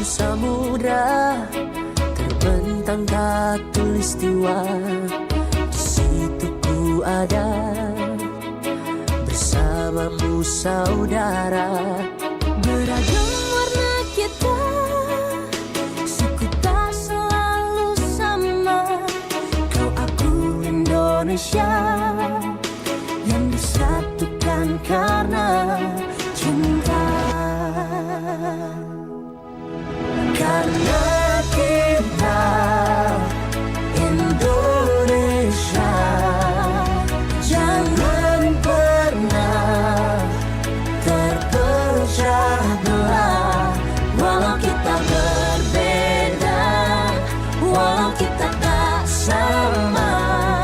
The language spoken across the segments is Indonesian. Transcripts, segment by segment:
samudra, terbentang khatulistiwa. Di situ ku ada bersamamu saudara. Beragam warna kita, suku tak selalu sama. Kau aku Indonesia yang disatukan karena cinta. Karena kita Indonesia, jangan pernah terpecah belah. Walau kita berbeda, walau kita tak sama,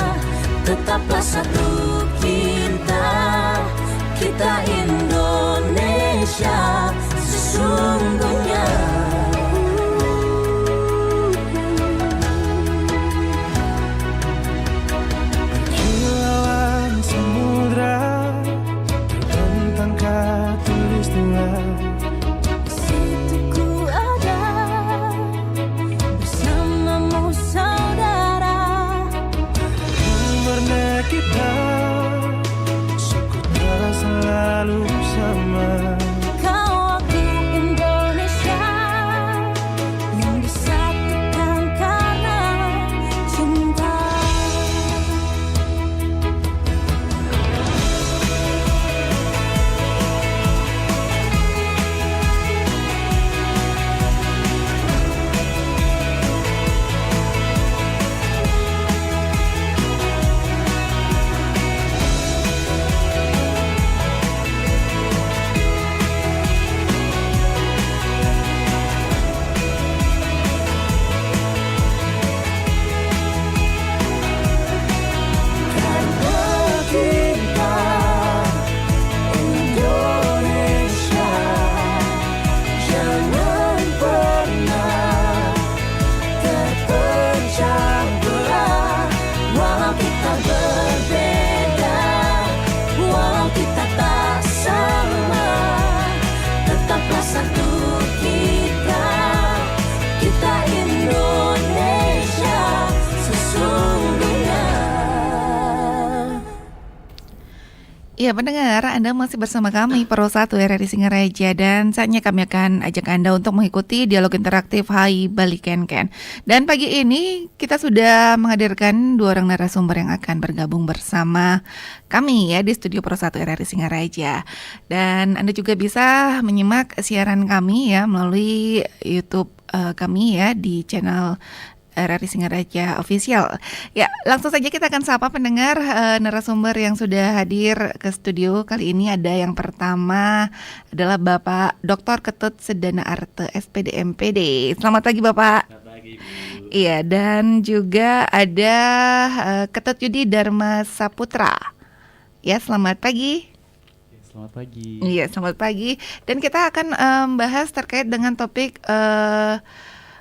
tetaplah satu kita, kita Indonesia sesungguhnya. Kilauan samudra, terbentang khatulistiwa. Di situ ku ada bersamamu saudara. Warna kita, suku tak selalu sama. Kau aku Indonesia yang disatukan karena cinta. Ya pendengar, Anda masih bersama kami Pro 1 RRI Singaraja, dan saatnya kami akan ajak Anda untuk mengikuti dialog interaktif Hai Bali Ken. Dan pagi ini kita sudah menghadirkan 2 orang narasumber yang akan bergabung bersama kami ya di studio Pro 1 RRI Singaraja. Dan Anda juga bisa menyimak siaran kami ya melalui YouTube kami ya di channel RRI Singaraja Official. Ya, langsung saja kita akan sapa pendengar narasumber yang sudah hadir ke studio. Kali ini ada yang pertama adalah Bapak Dr. Ketut Sedana Arte, SPD MPD. Selamat pagi Bapak. Selamat pagi Bu. Iya, dan juga ada Ketut Yudi Dharma Saputra. Ya, selamat pagi. Selamat pagi. Iya, selamat pagi. Dan kita akan bahas terkait dengan topik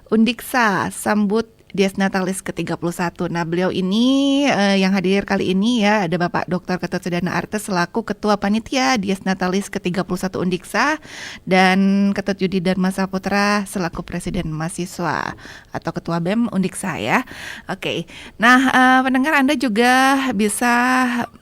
Undiksa sambut Dies Natalis ke-31. Nah, beliau ini yang hadir kali ini ya, ada Bapak Dr. Ketut Sedana Arte selaku Ketua Panitia Dies Natalis ke-31 Undiksa, dan Ketut Yudi Dharma Saputra selaku Presiden Mahasiswa atau Ketua BEM Undiksa ya. Oke. Nah, pendengar Anda juga bisa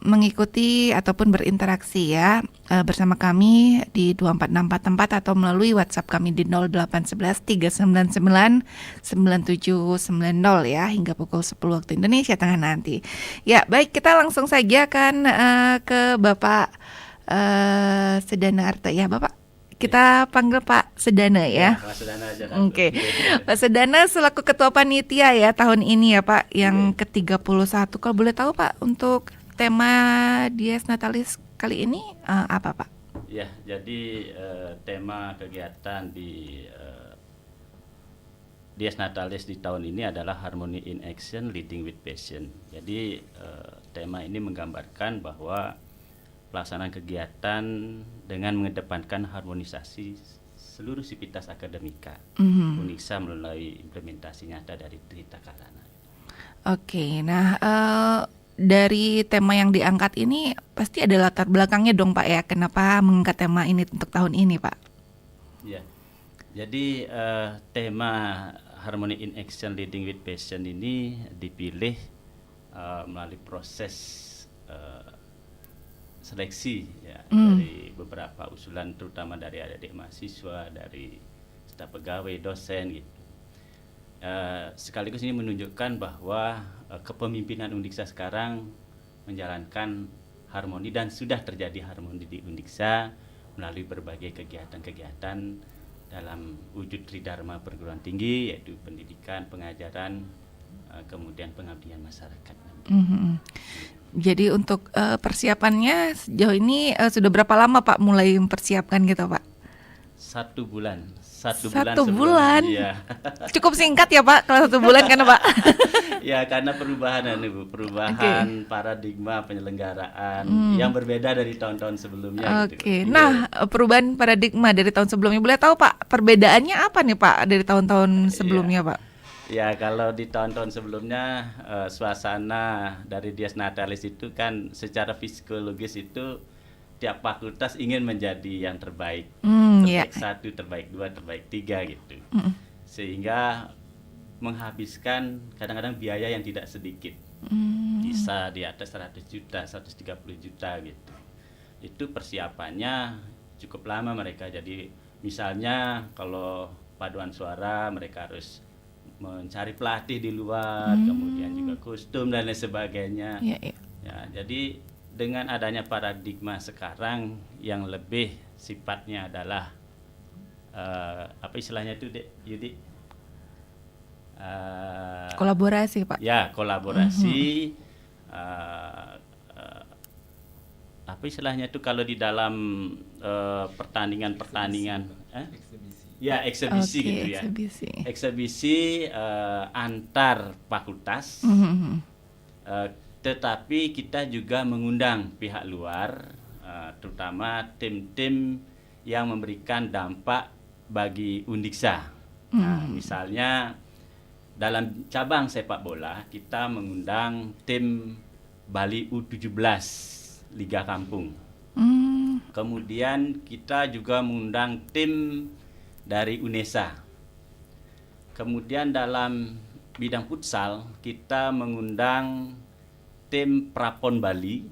mengikuti ataupun berinteraksi ya bersama kami di 24644 atau melalui WhatsApp kami di 0811 399 9790 ya hingga pukul 10 waktu Indonesia Tengah nanti. Ya, baik, kita langsung saja akan ke Bapak Sedana Arte ya, Bapak. Kita panggil Pak Sedana ya. Pak Sedana aja. Oke. Pak Sedana selaku Ketua Panitia ya tahun ini ya Pak, yang ke-31. Kalau boleh tahu Pak, untuk tema Dies Natalis kali ini apa Pak? Ya, jadi tema kegiatan di Dies Natalis di tahun ini adalah Harmony in Action, Leading with Passion. Jadi tema ini menggambarkan bahwa pelaksanaan kegiatan dengan mengedepankan harmonisasi seluruh sivitas akademika UNIKSA melalui implementasi nyata dari Trita Karana. Oke, nah dari tema yang diangkat ini pasti ada latar belakangnya dong Pak ya, kenapa mengangkat tema ini untuk tahun ini Pak? Ya, Jadi tema Harmony in Action Leading with Passion ini dipilih melalui proses seleksi ya, dari beberapa usulan terutama dari adik-adik mahasiswa, dari staf pegawai, dosen gitu. Sekaligus ini menunjukkan bahwa kepemimpinan Undiksa sekarang menjalankan harmoni dan sudah terjadi harmoni di Undiksa melalui berbagai kegiatan-kegiatan dalam wujud Tridharma perguruan tinggi, yaitu pendidikan, pengajaran, kemudian pengabdian masyarakat. Jadi untuk persiapannya sejauh ini sudah berapa lama Pak mulai mempersiapkan gitu Pak? 1 bulan. 1 1 sebelum, bulan? Iya. Cukup singkat ya Pak kalau 1 bulan kan Pak? Ya karena perubahan Ibu, perubahan paradigma penyelenggaraan yang berbeda dari tahun-tahun sebelumnya. Oke, Gitu. nah perubahan paradigma dari tahun sebelumnya, boleh tahu Pak perbedaannya apa nih Pak dari tahun-tahun sebelumnya Pak? Ya kalau di tahun-tahun sebelumnya suasana dari Dies Natalis itu kan secara psikologis itu tiap fakultas ingin menjadi yang terbaik, terbaik 1, terbaik 2, terbaik 3 gitu, sehingga menghabiskan kadang-kadang biaya yang tidak sedikit, bisa di atas 100 juta, 130 juta gitu. Itu persiapannya cukup lama mereka. Jadi misalnya kalau paduan suara mereka harus mencari pelatih di luar, kemudian juga kostum dan lain sebagainya. Ya, jadi dengan adanya paradigma sekarang yang lebih sifatnya adalah apa istilahnya itu Yudi? Kolaborasi Pak. Ya, kolaborasi. Apa istilahnya itu kalau di dalam pertandingan-pertandingan? Ya, eksebisi gitu ya. Eksebisi antar fakultas. Tetapi kita juga mengundang pihak luar, terutama tim-tim yang memberikan dampak bagi Undiksa. Nah, misalnya dalam cabang sepak bola kita mengundang tim Bali U17 Liga Kampung. Kemudian kita juga mengundang tim dari UNESA. Kemudian dalam bidang futsal kita mengundang tim Prapon Bali.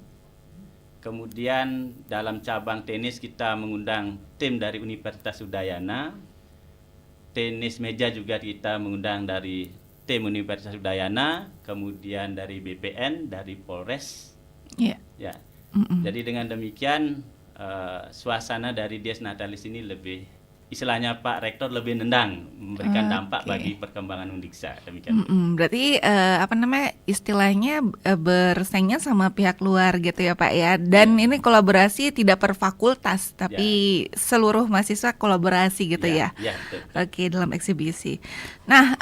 Kemudian dalam cabang tenis kita mengundang tim dari Universitas Udayana. Tenis meja juga kita mengundang dari tim Universitas Udayana, kemudian dari BPN, dari Polres. Ya. Jadi dengan demikian suasana dari Dies Natalis ini lebih, istilahnya Pak Rektor lebih nendang, memberikan dampak bagi perkembangan Undiksa. Demikian. Berarti istilahnya bersaingnya sama pihak luar gitu ya Pak ya. Dan ini kolaborasi tidak per fakultas, tapi seluruh mahasiswa kolaborasi gitu ya. Betul. Oke, dalam eksibisi. Nah,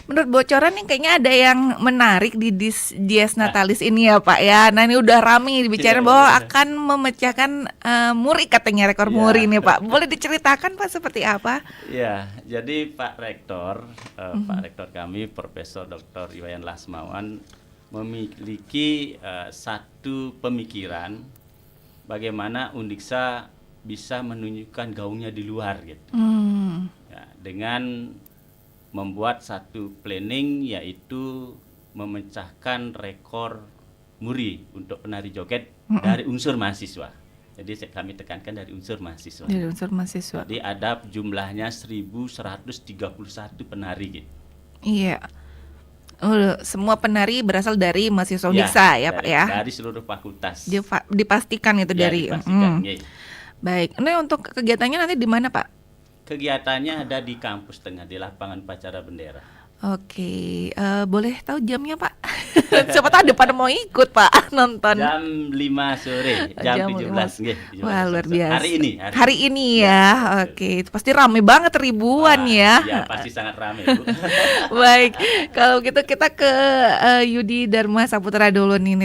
menurut bocoran nih kayaknya ada yang menarik di Dies Natalis ini ya Pak ya. Nah ini udah rame dibicarain bahwa akan memecahkan muri, katanya rekor muri nih Pak. Boleh diceritakan Pak seperti apa? Ya, jadi Pak Rektor, Pak Rektor kami Profesor Dr. Iwayan Lasmawan memiliki satu pemikiran bagaimana Undiksa bisa menunjukkan gaungnya di luar gitu. Ya, dengan membuat satu planning, yaitu memecahkan rekor muri untuk penari joget dari unsur mahasiswa. Jadi kami tekankan dari unsur mahasiswa. Dari unsur mahasiswa. Jadi ada jumlahnya 1131 penari gitu. Iya. Semua penari berasal dari mahasiswa Undiksa ya Pak ya. Dari seluruh fakultas. Dipastikan itu dari. Dipastikan, Baik. Ini untuk kegiatannya nanti di mana Pak? Kegiatannya ada di kampus tengah, di lapangan Upacara Bendera. Oke, boleh tahu jamnya Pak? Siapa tahu ada pada mau ikut Pak nonton. Jam 5 sore, jam 17. Wah luar biasa. Hari ini ya. Oke, itu pasti rame banget, ribuan ya. Ya pasti sangat rame Bu. Baik, kalau gitu kita ke Yudi Dharma Saputra dulu nih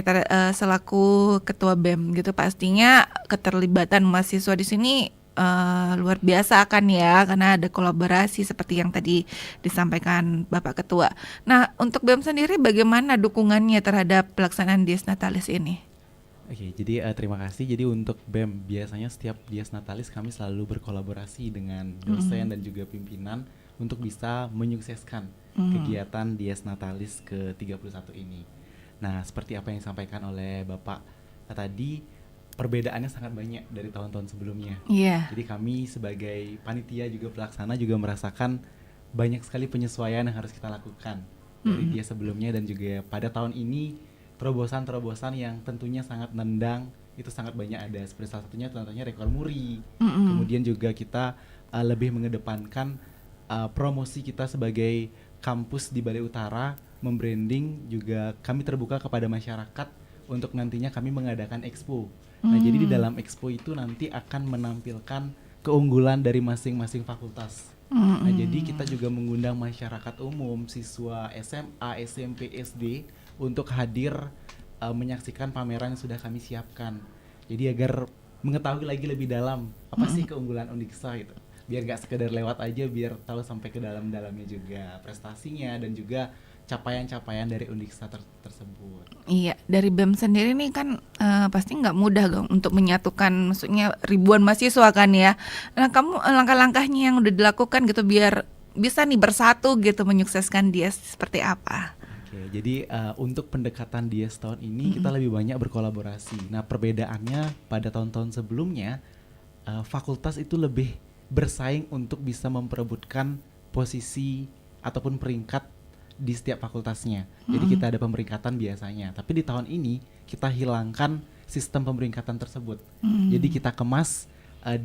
selaku Ketua BEM gitu. Pastinya keterlibatan mahasiswa di sini luar biasa kan ya, karena ada kolaborasi seperti yang tadi disampaikan Bapak Ketua. Nah, untuk BEM sendiri bagaimana dukungannya terhadap pelaksanaan Dies Natalis ini? Oke, jadi terima kasih. Jadi untuk BEM biasanya setiap Dies Natalis kami selalu berkolaborasi dengan dosen dan juga pimpinan untuk bisa menyukseskan kegiatan Dies Natalis ke-31 ini. Nah, seperti apa yang disampaikan oleh Bapak tadi, perbedaannya sangat banyak dari tahun-tahun sebelumnya. Iya. Jadi kami sebagai panitia juga pelaksana juga merasakan banyak sekali penyesuaian yang harus kita lakukan dari Dies sebelumnya dan juga pada tahun ini terobosan-terobosan yang tentunya sangat nendang itu sangat banyak ada. Seperti salah satunya contohnya rekor muri. Kemudian juga kita lebih mengedepankan promosi kita sebagai kampus di Bali Utara, membranding juga kami terbuka kepada masyarakat untuk nantinya kami mengadakan expo. Nah, jadi di dalam expo itu nanti akan menampilkan keunggulan dari masing-masing fakultas. Nah, jadi kita juga mengundang masyarakat umum, siswa SMA, SMP, SD untuk hadir menyaksikan pameran yang sudah kami siapkan. Jadi agar mengetahui lagi lebih dalam apa sih keunggulan Undiksa gitu. Biar gak sekedar lewat aja, biar tahu sampai ke dalam-dalamnya juga prestasinya dan juga capaian-capaian dari Undiksa tersebut. Iya, dari BEM sendiri nih kan pasti nggak mudah Gang untuk menyatukan, maksudnya ribuan mahasiswa kan ya. Nah, kamu langkah-langkahnya yang udah dilakukan gitu biar bisa nih bersatu gitu menyukseskan Dies seperti apa? Oke, jadi untuk pendekatan Dies tahun ini kita lebih banyak berkolaborasi. Nah, perbedaannya pada tahun-tahun sebelumnya fakultas itu lebih bersaing untuk bisa memperebutkan posisi ataupun peringkat di setiap fakultasnya. Jadi kita ada pemeringkatan biasanya. Tapi di tahun ini kita hilangkan sistem pemeringkatan tersebut. Jadi kita kemas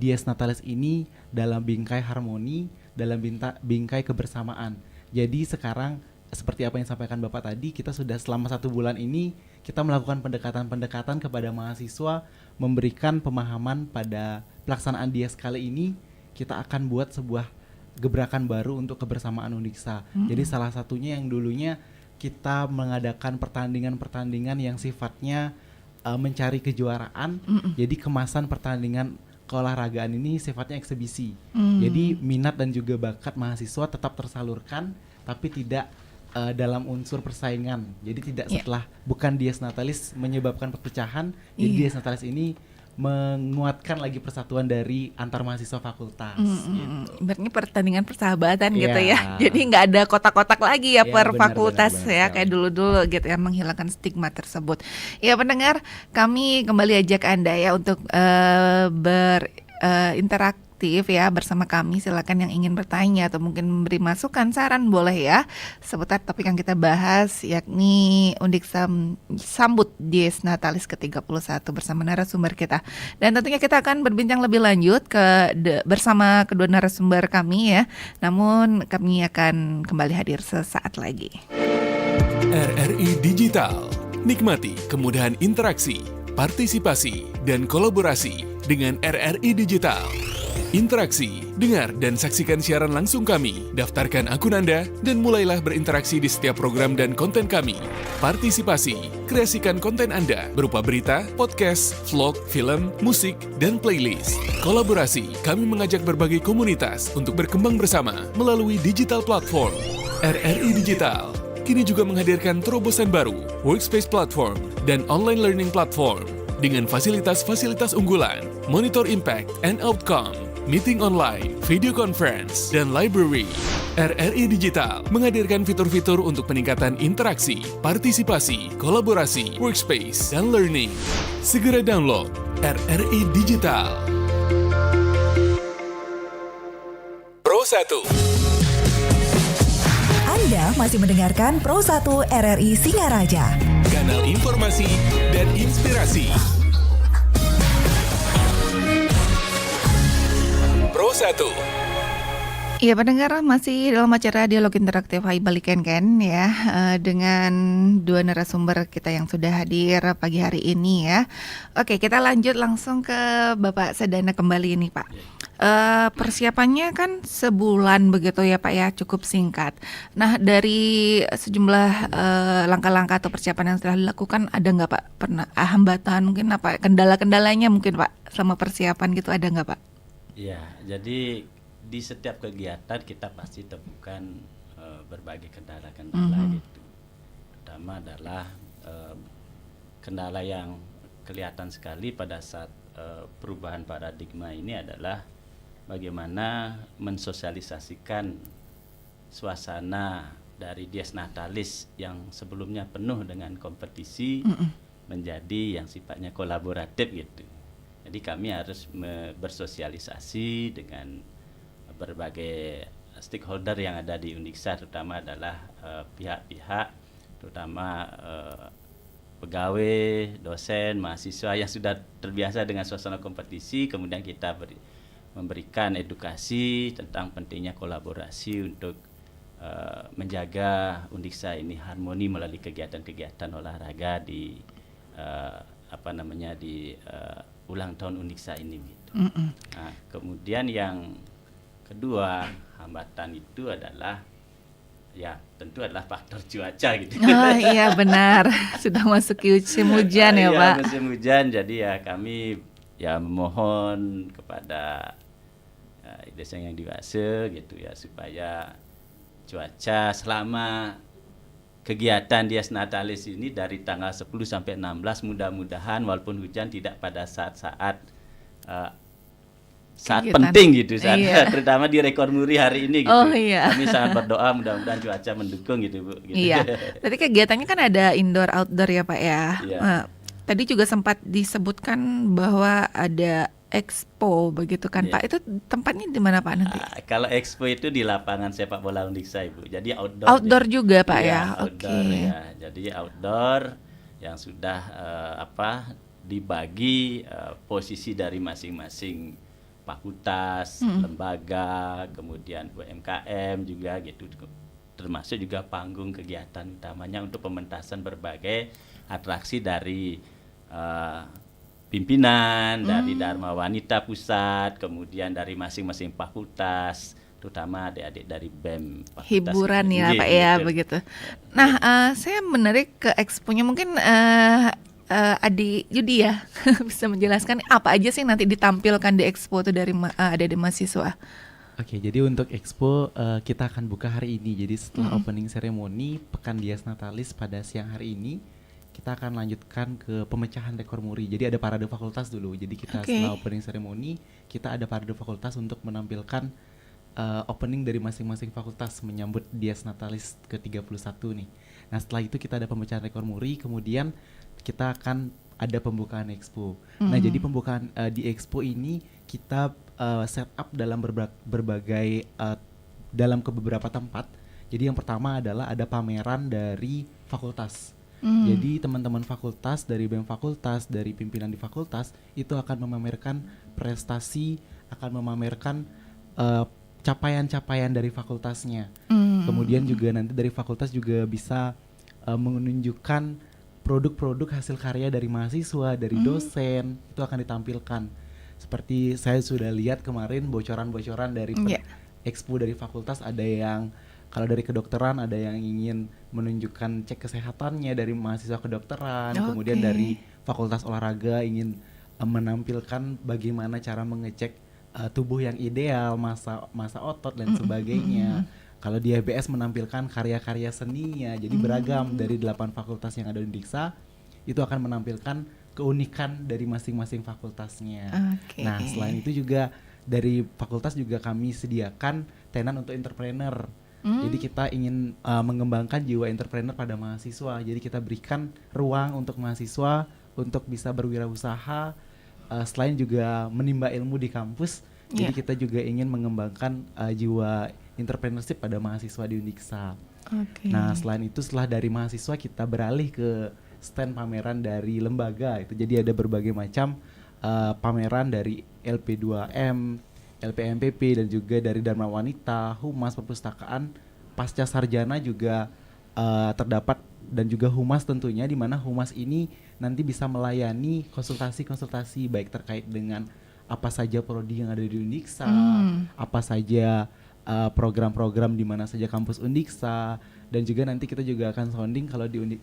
Dies Natalis ini dalam bingkai harmoni, dalam bingkai kebersamaan. Jadi sekarang seperti apa yang disampaikan Bapak tadi, kita sudah selama 1 bulan ini kita melakukan pendekatan-pendekatan kepada mahasiswa, memberikan pemahaman pada pelaksanaan Dies kali ini. Kita akan buat sebuah gebrakan baru untuk kebersamaan Undiksa. Jadi salah satunya yang dulunya kita mengadakan pertandingan-pertandingan yang sifatnya mencari kejuaraan. Jadi kemasan pertandingan keolahragaan ini sifatnya eksebisi. Jadi minat dan juga bakat mahasiswa tetap tersalurkan, tapi tidak dalam unsur persaingan. Jadi tidak setelah bukan Dies Natalis menyebabkan perpecahan. Jadi Dies Natalis ini menguatkan lagi persatuan dari antar mahasiswa fakultas. Gitu. Berarti pertandingan persahabatan gitu ya. Jadi nggak ada kotak-kotak lagi ya per fakultas ya kayak dulu-dulu gitu ya, menghilangkan stigma tersebut. Ya pendengar, kami kembali ajak Anda ya untuk berinteraksi ya bersama kami. Silakan yang ingin bertanya atau mungkin memberi masukan, saran boleh ya seputar topik yang kita bahas, yakni Undiksa sambut Dies Natalis ke-31 bersama narasumber kita. Dan tentunya kita akan berbincang lebih lanjut bersama kedua narasumber kami ya. Namun kami akan kembali hadir sesaat lagi. RRI Digital. Nikmati kemudahan interaksi, partisipasi, dan kolaborasi dengan RRI Digital. Interaksi, dengar dan saksikan siaran langsung kami, daftarkan akun Anda, dan mulailah berinteraksi di setiap program dan konten kami. Partisipasi, kreasikan konten Anda berupa berita, podcast, vlog, film, musik, dan playlist. Kolaborasi, kami mengajak berbagai komunitas untuk berkembang bersama melalui digital platform. RRI Digital kini juga menghadirkan terobosan baru, workspace platform, dan online learning platform dengan fasilitas-fasilitas unggulan, monitor impact and outcome, meeting online, video conference, dan library. RRI Digital menghadirkan fitur-fitur untuk peningkatan interaksi, partisipasi, kolaborasi, workspace, dan learning. Segera download RRI Digital. Pro 1. Anda masih mendengarkan Pro 1 RRI Singaraja. Kanal informasi dan inspirasi. Pro 1. Iya pendengar, masih dalam acara Dialog Interaktif Hai Balikan kan ya, dengan dua narasumber kita yang sudah hadir pagi hari ini ya. Oke, kita lanjut langsung ke Bapak Sedana kembali ini Pak. Persiapannya kan sebulan begitu ya Pak ya, cukup singkat. Nah dari sejumlah langkah-langkah atau persiapan yang telah dilakukan, ada nggak Pak pernah hambatan mungkin apa kendala-kendalanya mungkin Pak selama persiapan gitu, ada nggak Pak? Ya, jadi di setiap kegiatan kita pasti temukan berbagai kendala-kendala gitu. Pertama adalah kendala yang kelihatan sekali pada saat perubahan paradigma ini adalah bagaimana mensosialisasikan suasana dari Dies Natalis yang sebelumnya penuh dengan kompetisi menjadi yang sifatnya kolaboratif gitu. Jadi kami harus bersosialisasi dengan berbagai stakeholder yang ada di Undiksa, terutama adalah pihak-pihak, terutama pegawai, dosen, mahasiswa yang sudah terbiasa dengan suasana kompetisi. Kemudian kita memberikan edukasi tentang pentingnya kolaborasi untuk menjaga Undiksa ini harmoni melalui kegiatan-kegiatan olahraga di di ulang tahun Undiksa ini gitu. Nah, kemudian yang kedua hambatan itu adalah ya tentu adalah faktor cuaca gitu. Oh iya benar, sudah masuk musim hujan ya Pak. Iya, musim hujan, jadi ya kami ya memohon kepada desa yang dewasa gitu ya, supaya cuaca selama kegiatan Dies Natalis ini dari tanggal 10 sampai 16 mudah-mudahan walaupun hujan tidak pada saat-saat Kegiatan. penting gitu, saat Iya. terutama di rekor muri hari ini gitu. Oh, iya. Kami sangat berdoa mudah-mudahan cuaca mendukung gitu Bu. Gitu. Iya. Tadi kegiatannya kan ada indoor outdoor ya Pak ya. Iya. Tadi juga sempat disebutkan bahwa ada expo begitu kan Iya. Pak. Itu tempatnya di mana Pak nanti? Kalau expo itu di lapangan sepak bola Undiksa Ibu. Jadi outdoor. Outdoor juga Pak Iya, ya. outdoor Oke. ya. Jadi outdoor yang sudah dibagi posisi dari masing-masing fakultas, lembaga, kemudian UMKM juga gitu, termasuk juga panggung kegiatan utamanya untuk pementasan berbagai atraksi dari pimpinan, dari Dharma Wanita Pusat, kemudian dari masing-masing fakultas, terutama adik-adik dari BEM fakultas Hiburan itu. ya Iya, Pak ya gitu. begitu. Nah, saya menarik ke exponya mungkin Adik Yudi ya bisa menjelaskan apa aja sih nanti ditampilkan di expo itu dari ada di mahasiswa. Oke, jadi untuk expo kita akan buka hari ini. Jadi setelah opening ceremony Pekan Dies Natalis pada siang hari ini, kita akan lanjutkan ke pemecahan rekor muri. Jadi ada parade fakultas dulu. Jadi kita Oke. setelah opening ceremony, kita ada parade fakultas untuk menampilkan opening dari masing-masing fakultas menyambut Dies Natalis ke-31 nih. Nah, setelah itu kita ada pemecahan rekor muri, kemudian kita akan ada pembukaan expo. Nah, jadi pembukaan di expo ini kita set up dalam berbagai dalam ke beberapa tempat. Jadi yang pertama adalah ada pameran dari fakultas. Jadi teman-teman fakultas dari BEM fakultas, dari pimpinan di fakultas itu akan memamerkan prestasi, akan memamerkan capaian-capaian dari fakultasnya. Kemudian juga nanti dari fakultas juga bisa menunjukkan produk-produk hasil karya dari mahasiswa, dari dosen, itu akan ditampilkan. Seperti saya sudah lihat kemarin bocoran-bocoran dari Iya. expo dari fakultas, ada yang kalau dari kedokteran ada yang ingin menunjukkan cek kesehatannya dari mahasiswa kedokteran, kemudian Oke. dari fakultas olahraga ingin menampilkan bagaimana cara mengecek tubuh yang ideal, masa otot dan sebagainya. Kalau di HBS menampilkan karya-karya seninya, jadi beragam dari 8 fakultas yang ada di Undiksa, itu akan menampilkan keunikan dari masing-masing fakultasnya. Oke. Nah, selain itu juga dari fakultas juga kami sediakan tenan untuk entrepreneur. Jadi kita ingin mengembangkan jiwa entrepreneur pada mahasiswa. Jadi kita berikan ruang untuk mahasiswa untuk bisa berwirausaha, selain juga menimba ilmu di kampus. Jadi Iya. kita juga ingin mengembangkan jiwa entrepreneurship pada mahasiswa di Undiksa. Oke. Nah, selain itu setelah dari mahasiswa kita beralih ke stand pameran dari lembaga itu. Jadi ada berbagai macam pameran dari LP2M, LPMPP dan juga dari Dharma Wanita, Humas Perpustakaan, Pasca Sarjana juga terdapat, dan juga Humas tentunya, di mana Humas ini nanti bisa melayani konsultasi-konsultasi baik terkait dengan apa saja prodi yang ada di Undiksa, apa saja program-program di mana saja kampus Undiksa, dan juga nanti kita juga akan sounding kalau di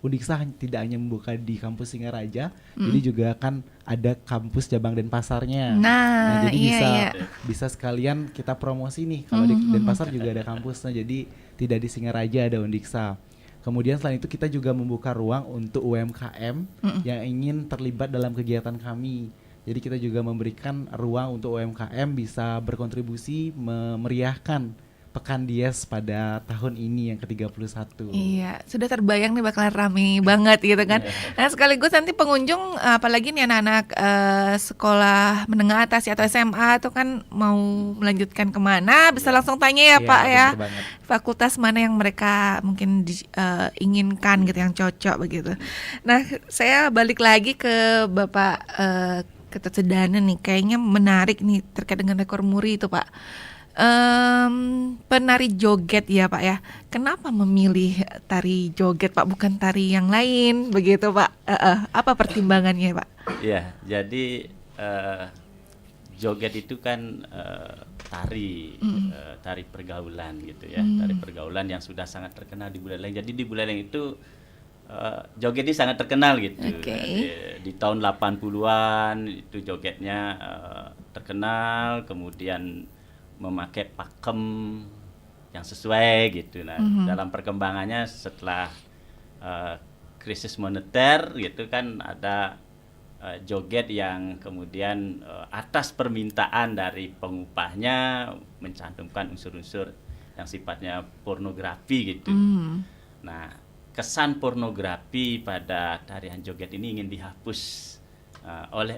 Undiksa tidak hanya membuka di kampus Singaraja, jadi juga akan ada kampus cabang Denpasarnya. Nah, jadi iya. bisa sekalian kita promosi nih, kalau di Denpasar juga ada kampusnya, jadi tidak di Singaraja ada Undiksa. Kemudian selain itu kita juga membuka ruang untuk UMKM yang ingin terlibat dalam kegiatan kami. Jadi kita juga memberikan ruang untuk UMKM bisa berkontribusi memeriahkan Pekan Dies pada tahun ini yang ke-31. Iya, sudah terbayang nih bakalan rame banget gitu kan. Nah sekaligus nanti pengunjung apalagi nih anak-anak sekolah menengah atas atau SMA itu kan mau melanjutkan kemana bisa langsung tanya ya Iya, Pak ya. bener banget. Fakultas mana yang mereka mungkin inginkan gitu, yang cocok begitu. Nah saya balik lagi ke Bapak Ketut Sedana nih, kayaknya menarik nih terkait dengan rekor muri itu Pak. Penari joget ya Pak ya. Kenapa memilih tari joget Pak, bukan tari yang lain begitu Pak? Apa pertimbangannya Pak? Ya, jadi joget itu kan tari tari pergaulan gitu ya, tari pergaulan yang sudah sangat terkenal di Buleleng. Jadi di Buleleng itu joget ini sangat terkenal gitu. Oke. Di tahun 80-an itu jogetnya terkenal, kemudian memakai pakem yang sesuai gitu. Nah, dalam perkembangannya setelah krisis moneter gitu kan ada joget yang kemudian atas permintaan dari pengupahnya mencantumkan unsur-unsur yang sifatnya pornografi gitu. Nah, kesan pornografi pada tarian joget ini ingin dihapus oleh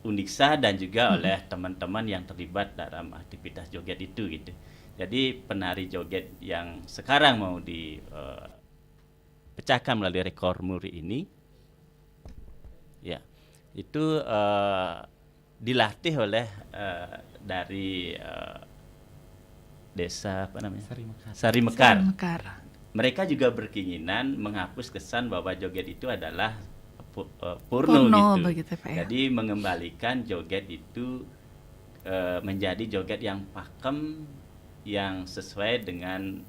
Undiksa dan juga oleh teman-teman yang terlibat dalam aktivitas joget itu gitu. Jadi penari joget yang sekarang mau dipecahkan melalui rekor muri ini, ya itu dilatih oleh dari desa apa namanya? Sari Mekar. Mereka juga berkeinginan menghapus kesan bahwa joget itu adalah porno gitu. Begitu, Pak, ya. Jadi mengembalikan joget itu menjadi joget yang pakem, yang sesuai dengan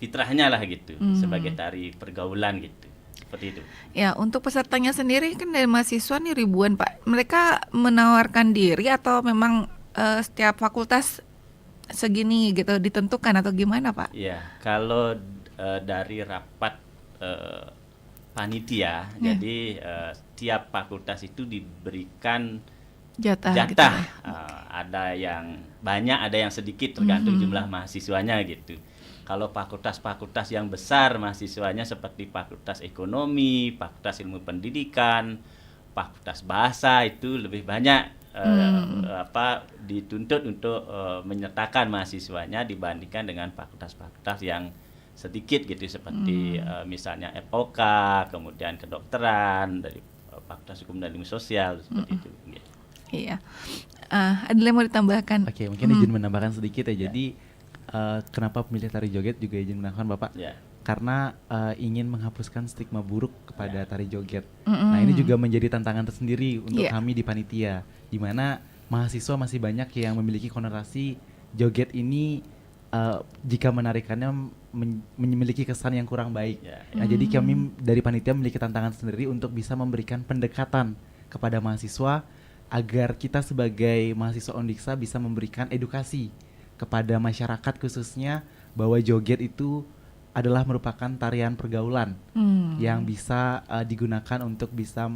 fitrahnya lah gitu, sebagai tari pergaulan gitu. Seperti itu. Ya, untuk pesertanya sendiri kan dari mahasiswa nih ribuan Pak. Mereka menawarkan diri atau memang setiap fakultas segini gitu ditentukan atau gimana Pak? Ya, kalau dari rapat panitia, jadi tiap fakultas itu diberikan Jatah. Gitu, jatah. ya. Ada yang banyak, ada yang sedikit tergantung jumlah mahasiswanya gitu. Kalau fakultas-fakultas yang besar mahasiswanya seperti Fakultas Ekonomi, Fakultas Ilmu Pendidikan, Fakultas Bahasa itu lebih banyak dituntut untuk menyertakan mahasiswanya dibandingkan dengan fakultas-fakultas yang sedikit gitu seperti misalnya FOK, kemudian kedokteran dari Fakultas Hukum dan Ilmu Sosial seperti itu. Gitu. Iya. Ada yang mau ditambahkan? Oke, mungkin izin menambahkan sedikit ya. Jadi kenapa memilih tari joget juga izin menambahkan Bapak? Ya. Karena ingin menghapuskan stigma buruk kepada tari joget. Nah, ini juga menjadi tantangan tersendiri untuk kami di panitia, di mana mahasiswa masih banyak yang memiliki konotasi joget ini jika menarikannya memiliki kesan yang kurang baik. Nah, jadi kami dari panitia memiliki tantangan sendiri untuk bisa memberikan pendekatan kepada mahasiswa agar kita sebagai mahasiswa Undiksa bisa memberikan edukasi kepada masyarakat khususnya bahwa joget itu adalah merupakan tarian pergaulan yang bisa digunakan untuk bisa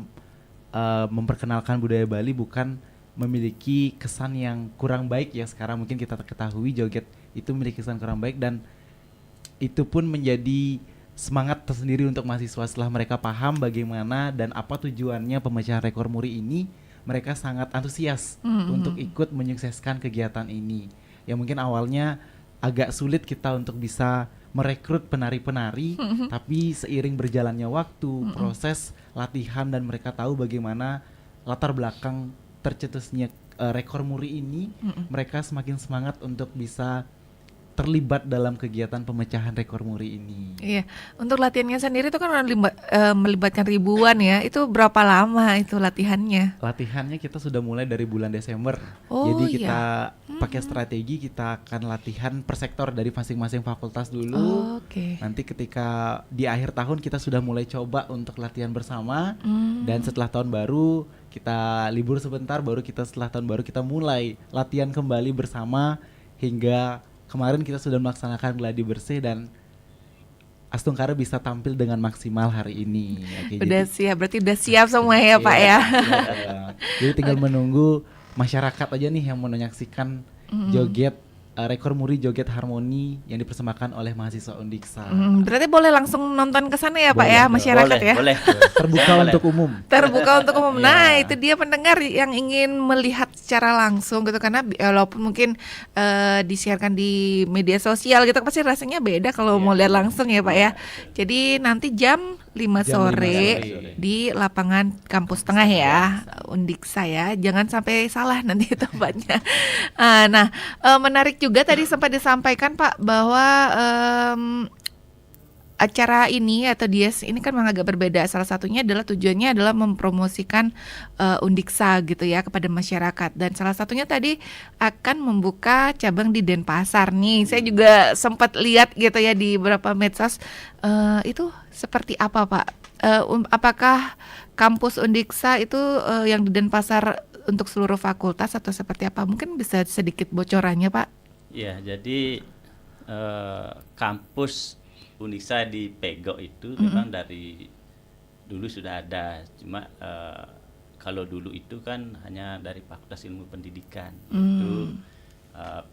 memperkenalkan budaya Bali, bukan memiliki kesan yang kurang baik ya. Sekarang mungkin kita ketahui joget itu memiliki kesan kurang baik, dan itu pun menjadi semangat tersendiri untuk mahasiswa. Setelah mereka paham bagaimana dan apa tujuannya pemecahan rekor muri ini, mereka sangat antusias untuk ikut menyukseskan kegiatan ini. Ya mungkin awalnya agak sulit kita untuk bisa merekrut penari-penari, tapi seiring berjalannya waktu, proses latihan dan mereka tahu bagaimana latar belakang tercetusnya rekor muri ini, mereka semakin semangat untuk bisa terlibat dalam kegiatan pemecahan rekor muri ini. Iya, untuk latihannya sendiri itu kan melibatkan ribuan ya. Itu berapa lama itu latihannya? Latihannya kita sudah mulai dari bulan Desember. Oh, jadi kita pakai strategi, kita akan latihan per sektor dari masing-masing fakultas dulu. Oke. Nanti ketika di akhir tahun kita sudah mulai coba untuk latihan bersama. Dan setelah tahun baru kita libur sebentar, baru kita setelah tahun baru kita mulai latihan kembali bersama hingga kemarin kita sudah melaksanakan gladi bersih, dan Astungkara bisa tampil dengan maksimal hari ini. Oke, Udah siap, berarti udah siap semua ya Pak ya. Jadi tinggal menunggu masyarakat aja nih yang mau menyaksikan joget rekor muri joget harmoni yang dipersembahkan oleh mahasiswa Undiksa. Berarti boleh langsung nonton ke sana ya Pak ya, masyarakat ya. Boleh. Terbuka untuk umum. Terbuka untuk umum. Nah, itu dia pendengar yang ingin melihat secara langsung gitu, karena walaupun mungkin disiarkan di media sosial gitu pasti rasanya beda kalau mau lihat langsung ya Pak ya. Jadi nanti jam 5 sore di lapangan kampus tengah ya, Undiksa ya. Jangan sampai salah nanti tempatnya. Nah, menarik juga tadi sempat disampaikan Pak bahwa acara ini atau Dies ini kan memang agak berbeda. Salah satunya adalah tujuannya adalah mempromosikan Undiksa gitu ya kepada masyarakat. Dan salah satunya tadi akan membuka cabang di Denpasar nih. Saya juga sempat lihat gitu ya di beberapa medsos. Itu seperti apa Pak? Apakah kampus Undiksa itu yang di Denpasar untuk seluruh fakultas atau seperti apa? Mungkin bisa sedikit bocorannya Pak? Ya, jadi kampus Undiksa di Pego itu memang dari dulu sudah ada, cuma kalau dulu itu kan hanya dari Fakultas Ilmu Pendidikan, itu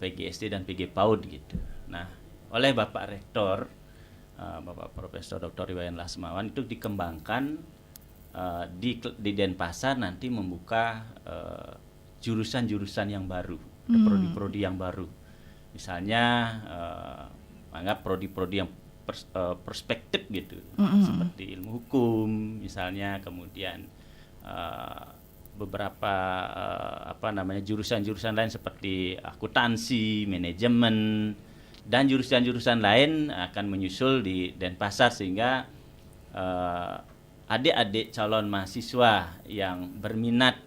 PGSD dan PG PAUD gitu. Nah, oleh Bapak Rektor, Bapak Profesor Dr. Iwayan Lasmawan itu dikembangkan di Denpasar nanti membuka jurusan-jurusan yang baru, prodi-prodi yang baru. Misalnya anggap prodi-prodi yang perspektif gitu, seperti ilmu hukum misalnya, kemudian beberapa jurusan-jurusan lain seperti akuntansi, manajemen, dan jurusan-jurusan lain akan menyusul di Denpasar, sehingga adik-adik calon mahasiswa yang berminat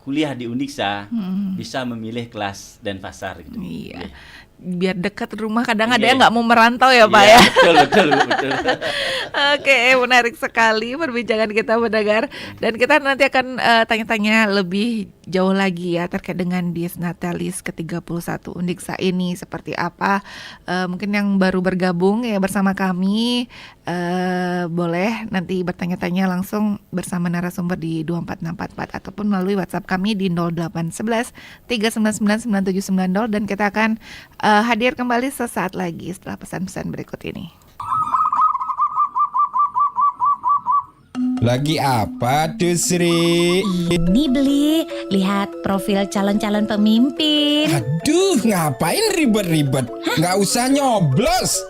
kuliah di Undiksa bisa memilih kelas Denpasar gitu. Iya. Biar dekat rumah, kadang ada yang nggak mau merantau ya Pak ya. Betul. Oke, menarik sekali perbincangan kita mendengar, dan kita nanti akan tanya-tanya lebih jauh lagi ya terkait dengan Dies Natalis ke-31 Undiksa ini seperti apa. Mungkin yang baru bergabung ya bersama kami boleh nanti bertanya-tanya langsung bersama narasumber di 24644 ataupun melalui WhatsApp kami di 0811 399 9790, dan kita akan hadir kembali sesaat lagi setelah pesan-pesan berikut ini. Lagi apa tuh Sri? Ini Beli, lihat profil calon-calon pemimpin. Aduh, ngapain ribet-ribet? Nggak usah nyoblos.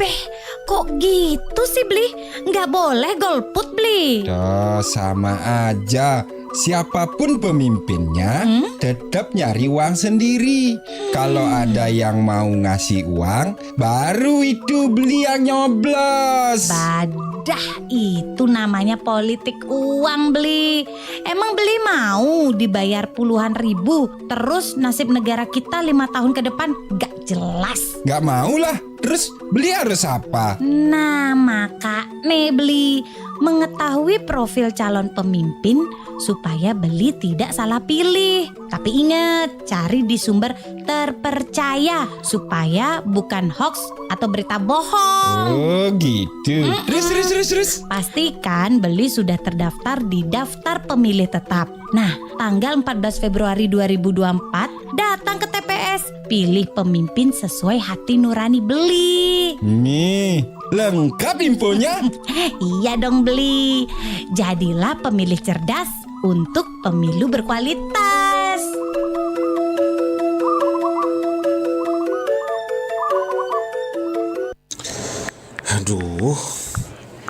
Kok gitu sih Beli? Nggak boleh golput Beli. Duh, sama aja. Siapapun pemimpinnya tetap nyari uang sendiri. Kalau ada yang mau ngasih uang, baru itu Beli yang nyoblos. Badah, itu namanya politik uang Beli. Emang Beli mau dibayar puluhan ribu, terus nasib negara kita 5 tahun ke depan gak jelas? Nggak mau lah. Terus Beli harus apa? Nah, maka nih Beli, mengetahui profil calon pemimpin supaya Beli tidak salah pilih. Tapi ingat, cari di sumber terpercaya supaya bukan hoax atau berita bohong. Oh gitu. Terus. Pastikan Beli sudah terdaftar di daftar pemilih tetap. Nah, tanggal 14 Februari 2024 datang ke TPS. Pilih pemimpin sesuai hati nurani Beli. Nih, lengkap infonya. Iya dong Beli. Jadilah pemilih cerdas untuk pemilu berkualitas. Aduh,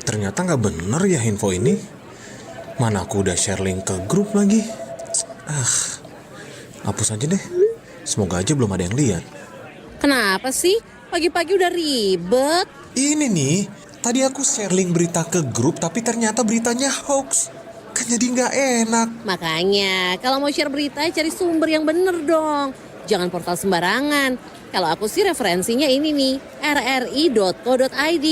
ternyata nggak bener ya info ini. Mana aku udah share link ke grup lagi. Hapus aja deh. Semoga aja belum ada yang lihat. Kenapa sih? Pagi-pagi udah ribet. Ini nih, tadi aku share link berita ke grup tapi ternyata beritanya hoax. Kan jadi nggak enak. Makanya, kalau mau share berita cari sumber yang bener dong. Jangan portal sembarangan. Kalau aku sih referensinya ini nih, rri.co.id.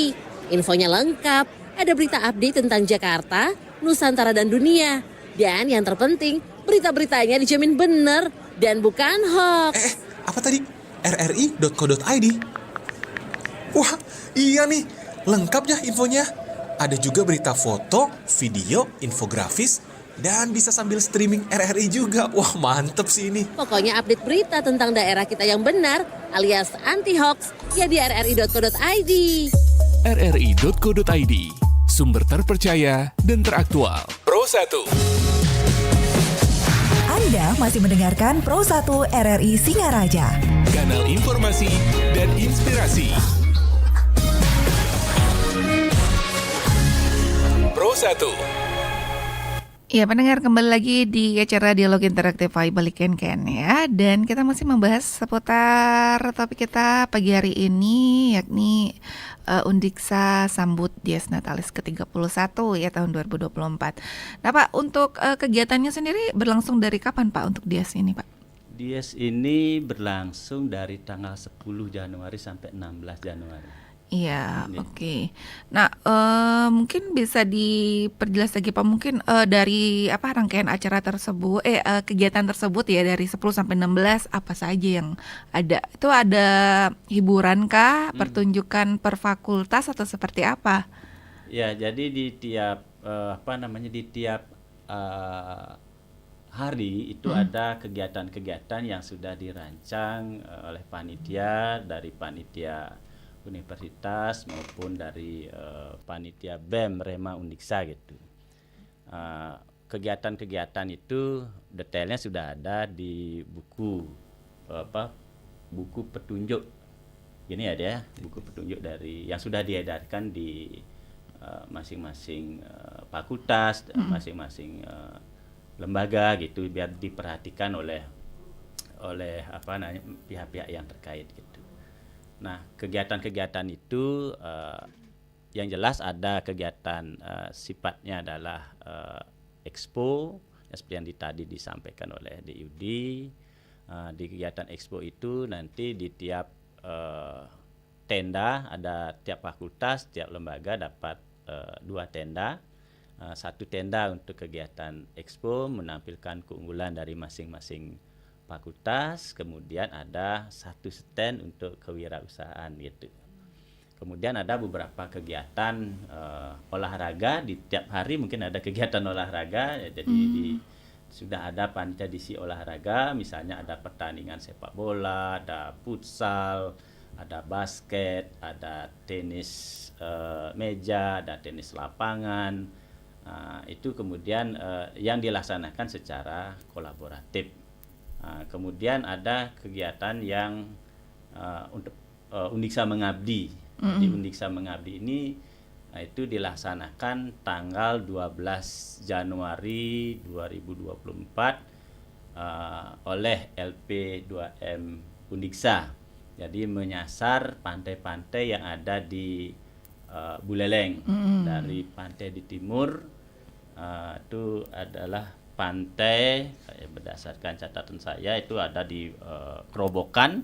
Infonya lengkap, ada berita update tentang Jakarta, Nusantara dan dunia. Dan yang terpenting, berita-beritanya dijamin bener dan bukan hoax. Apa tadi? rri.co.id? Wah, iya nih. Lengkap ya infonya. Ada juga berita foto, video, infografis, dan bisa sambil streaming RRI juga. Wah, mantep sih ini. Pokoknya update berita tentang daerah kita yang benar alias anti hoax ya di rri.co.id. rri.co.id, sumber terpercaya dan teraktual. Pro 1. Anda masih mendengarkan Pro 1 RRI Singaraja. Kanal informasi dan inspirasi. Pro 1. Ya, pendengar, kembali lagi di acara Dialog Interaktif Balik Ken ya. Dan kita masih membahas seputar topik kita pagi hari ini, yakni Undiksa sambut Dies Natalis ke-31 ya tahun 2024. Nah Pak, untuk kegiatannya sendiri berlangsung dari kapan Pak untuk Dies ini Pak? Dies ini berlangsung dari tanggal 10 Januari sampai 16 Januari. Iya, oke. Nah, mungkin bisa diperjelas lagi Pak, mungkin dari rangkaian acara tersebut, kegiatan tersebut ya dari 10 sampai 16 apa saja yang ada? Itu ada hiburan kah, pertunjukan per fakultas atau seperti apa? Ya, jadi di tiap di tiap hari itu ada kegiatan-kegiatan yang sudah dirancang oleh panitia, dari panitia universitas maupun dari panitia BEM Rema Undiksa gitu. Kegiatan-kegiatan itu detailnya sudah ada di buku petunjuk. Gini ada ya, buku petunjuk dari yang sudah diedarkan di masing-masing fakultas, masing-masing lembaga gitu, biar diperhatikan oleh pihak-pihak yang terkait gitu. Nah, kegiatan-kegiatan itu yang jelas ada kegiatan sifatnya adalah expo, seperti yang tadi disampaikan oleh DUD. Di kegiatan expo itu nanti di tiap tenda, ada tiap fakultas, tiap lembaga dapat 2 tenda. Satu tenda untuk kegiatan expo menampilkan keunggulan dari masing-masing fakultas, kemudian ada 1 stand untuk kewirausahaan gitu. Kemudian ada beberapa kegiatan olahraga, di tiap hari mungkin ada kegiatan olahraga, jadi sudah ada panitia diisi olahraga, misalnya ada pertandingan sepak bola, ada futsal, ada basket, ada tenis meja, ada tenis lapangan. Itu kemudian yang dilaksanakan secara kolaboratif. Kemudian ada kegiatan yang untuk Undiksa Mengabdi. Di Undiksa Mengabdi ini itu dilaksanakan tanggal 12 Januari 2024 oleh LP2M Undiksa. Jadi menyasar pantai-pantai yang ada di Buleleng. Dari pantai di timur itu adalah pantai, berdasarkan catatan saya itu ada di Kerobokan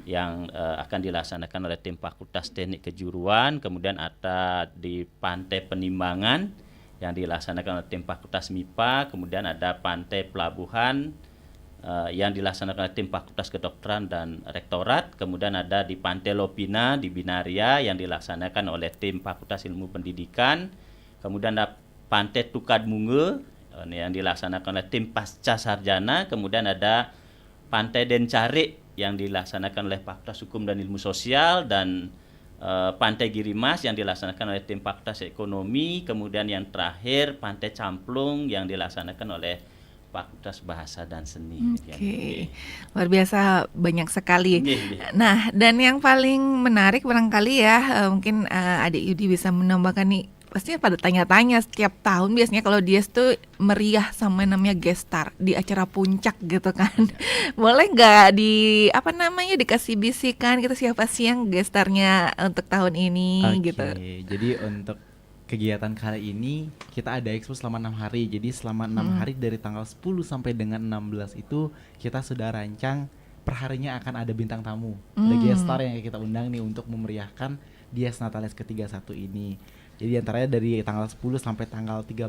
yang akan dilaksanakan oleh tim Fakultas Teknik Kejuruan, kemudian ada di Pantai Penimbangan yang dilaksanakan oleh tim Fakultas MIPA, kemudian ada Pantai Pelabuhan yang dilaksanakan oleh tim Fakultas Kedokteran dan Rektorat, kemudian ada di Pantai Lopina di Binaria yang dilaksanakan oleh tim Fakultas Ilmu Pendidikan, kemudian ada Pantai Tukadmunge yang dilaksanakan oleh tim Pasca Sarjana, kemudian ada Pantai Dencari yang dilaksanakan oleh Fakultas Hukum dan Ilmu Sosial, dan Pantai Girimas yang dilaksanakan oleh tim Fakultas Ekonomi, kemudian yang terakhir Pantai Camplung yang dilaksanakan oleh Fakultas Bahasa dan Seni. Oke. Luar biasa, banyak sekali. Nah, dan yang paling menarik barangkali ya, mungkin Adik Yudi bisa menambahkan nih, pastinya pada tanya-tanya setiap tahun biasanya kalau Dies tuh meriah sama namanya guest star di acara puncak gitu kan. Boleh nggak dikasih bisikan gitu siapa sih yang guest starnya untuk tahun ini gitu. Jadi untuk kegiatan kali ini kita ada expo selama 6 hari. Jadi selama 6 hari dari tanggal 10 sampai dengan 16 itu kita sudah rancang perharinya akan ada bintang tamu. Ada guest star yang kita undang nih untuk memeriahkan Dies Natalis ke-31 ini. Jadi antaranya dari tanggal 10 sampai tanggal 13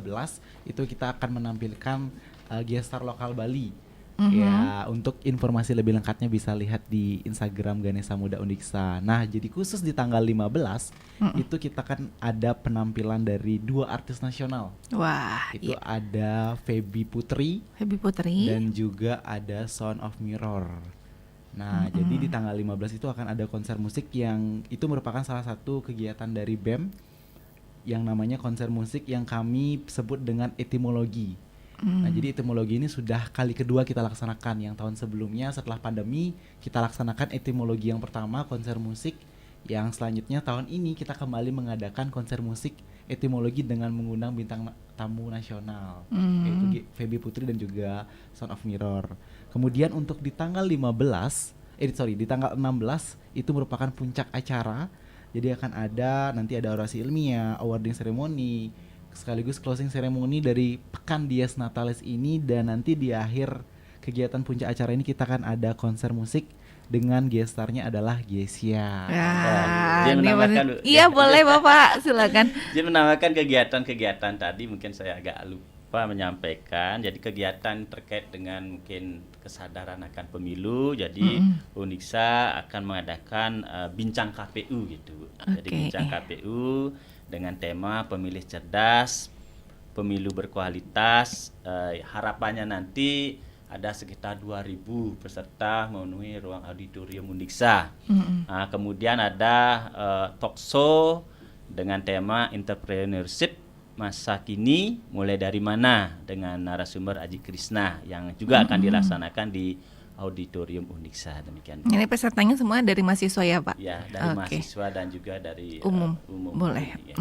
itu kita akan menampilkan guest star lokal Bali. Ya, untuk informasi lebih lengkapnya bisa lihat di Instagram Ganesha Muda Undiksa. Nah, jadi khusus di tanggal 15 itu kita kan ada penampilan dari 2 artis nasional. Wah, Itu iya. ada Feby Putri Feby Putri. dan juga ada Sound of Mirror. Nah, jadi di tanggal 15 itu akan ada konser musik yang itu merupakan salah satu kegiatan dari BEM yang namanya konser musik yang kami sebut dengan etimologi. Nah, jadi etimologi ini sudah kali kedua kita laksanakan. Yang tahun sebelumnya setelah pandemi kita laksanakan etimologi yang pertama, konser musik. Yang selanjutnya tahun ini kita kembali mengadakan konser musik etimologi dengan mengundang bintang tamu nasional, yaitu Feby Putri dan juga Sound of Mirror. Kemudian untuk di tanggal di tanggal 16 itu merupakan puncak acara. Jadi akan ada nanti ada orasi ilmiah, awarding ceremony, sekaligus closing ceremony dari Pekan Dies Natalis ini, dan nanti di akhir kegiatan puncak acara ini kita akan ada konser musik dengan gestarnya adalah Gesia. Dia menambahkan, Iya, boleh Bapak, silakan. Dia menambahkan kegiatan-kegiatan tadi mungkin saya agak lupa menyampaikan. Jadi kegiatan terkait dengan mungkin kesadaran akan pemilu. Jadi Undiksa akan mengadakan bincang KPU gitu. Jadi bincang KPU dengan tema pemilih cerdas, pemilu berkualitas. Harapannya nanti ada sekitar 2.000 peserta memenuhi ruang auditorium Undiksa. Kemudian ada talk show dengan tema entrepreneurship masa kini mulai dari mana dengan narasumber Aji Krishna yang juga akan dilaksanakan di auditorium Undiksa. Demikian. Ini pesertanya semua dari mahasiswa ya Pak? Ya, dari mahasiswa dan juga dari umum. Boleh. Ya.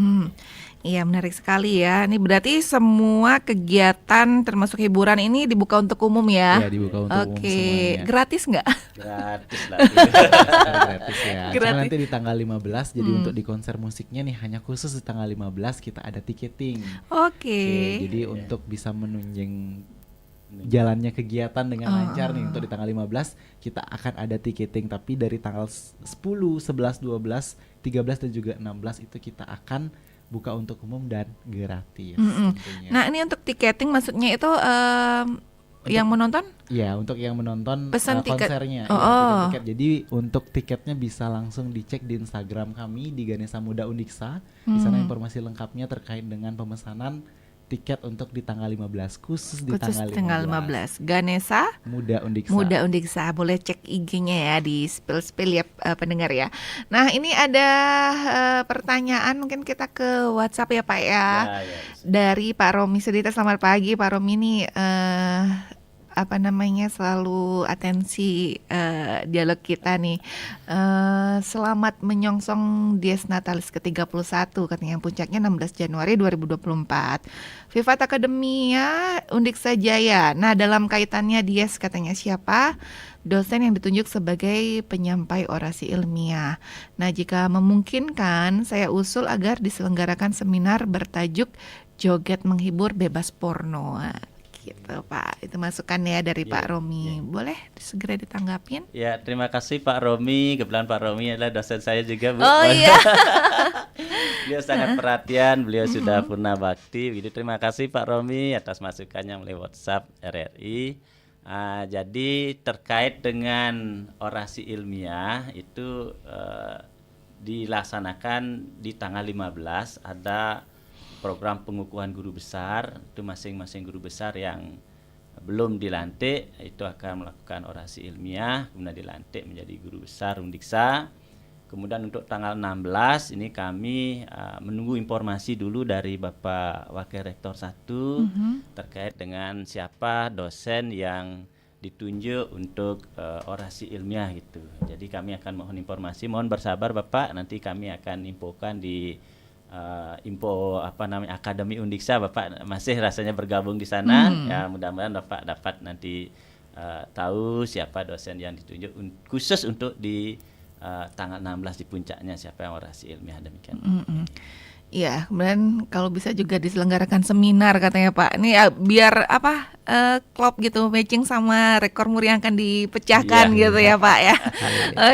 Iya, menarik sekali ya. Ini berarti semua kegiatan termasuk hiburan ini dibuka untuk umum ya? Iya, dibuka untuk umum semuanya. Gratis nggak? Gratis lah. Gratis ya. Cuma Gratis. nanti di tanggal 15 jadi untuk di konser musiknya nih hanya khusus di tanggal 15 kita ada tiketing. Oke. Jadi untuk bisa menunjang jalannya kegiatan dengan lancar nih untuk di tanggal 15 kita akan ada tiketing, tapi dari tanggal 10, 11, 12, 13 dan juga 16 itu kita akan buka untuk umum dan gratis tentunya. Nah, ini untuk tiketing maksudnya itu yang menonton? Iya, untuk yang menonton Pesan tiket. konsernya. Oh, Ya, pesan tiket. Jadi untuk tiketnya bisa langsung dicek di Instagram kami di Ganesha Muda Undiksa. Di sana informasi lengkapnya terkait dengan pemesanan tiket untuk di tanggal 15 khusus di tanggal 15. Ganesha Muda Undiksa. Muda Undiksa, boleh cek IG-nya ya di spill ya pendengar ya. Nah, ini ada pertanyaan mungkin kita ke WhatsApp ya Pak ya. Dari Pak Romi Sedita. Selamat pagi Pak Romi, ini selalu atensi dialog kita nih. Selamat menyongsong Dies Natalis ke-31 katanya, puncaknya 16 Januari 2024. Vivat Akademia Undiksa Jaya. Nah, dalam kaitannya Dies katanya siapa dosen yang ditunjuk sebagai penyampai orasi ilmiah. Nah, jika memungkinkan saya usul agar diselenggarakan seminar bertajuk Joget Menghibur Bebas Porno. Gitu Pak, itu masukan ya dari Pak Romi. Boleh segera ditanggapin? Ya, terima kasih Pak Romi. Kebetulan Pak Romi adalah dosen saya juga, Bu. Oh iya. Beliau sangat perhatian, beliau sudah purna bakti. Jadi terima kasih Pak Romi atas masukannya melalui WhatsApp RRI. Jadi terkait dengan orasi ilmiah itu dilaksanakan di tanggal 15 ada program pengukuhan guru besar. Itu masing-masing guru besar yang belum dilantik itu akan melakukan orasi ilmiah, kemudian dilantik menjadi guru besar Undiksa. Kemudian untuk tanggal 16 ini kami menunggu informasi dulu dari Bapak Wakil Rektor 1 terkait dengan siapa dosen yang ditunjuk untuk orasi ilmiah gitu. Jadi kami akan mohon informasi, mohon bersabar Bapak, nanti kami akan infokan di Akademi Undiksa. Bapak masih rasanya bergabung di sana. Ya, mudah-mudahan Bapak dapat nanti tahu siapa dosen yang ditunjuk khusus untuk di tanggal 16 di puncaknya siapa yang orasi ilmiah, demikian. Iya, kemudian kalau bisa juga diselenggarakan seminar katanya Pak. Ini biar klop gitu, matching sama rekor muri yang akan dipecahkan gitu ya Pak ya.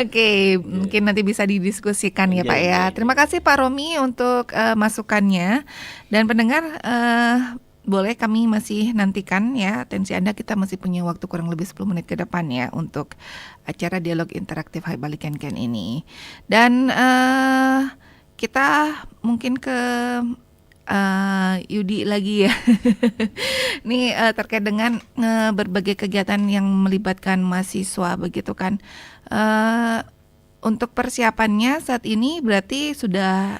Oke, mungkin nanti bisa didiskusikan ya Pak ya. Terima kasih Pak Romi untuk masukannya. Dan pendengar, boleh kami masih nantikan ya atensi Anda. Kita masih punya waktu kurang lebih 10 menit ke depan ya untuk acara dialog interaktif Hai Balik Ken ini. Dan kita mungkin ke Yudi lagi ya. Ini terkait dengan berbagai kegiatan yang melibatkan mahasiswa begitu kan. Untuk persiapannya saat ini berarti sudah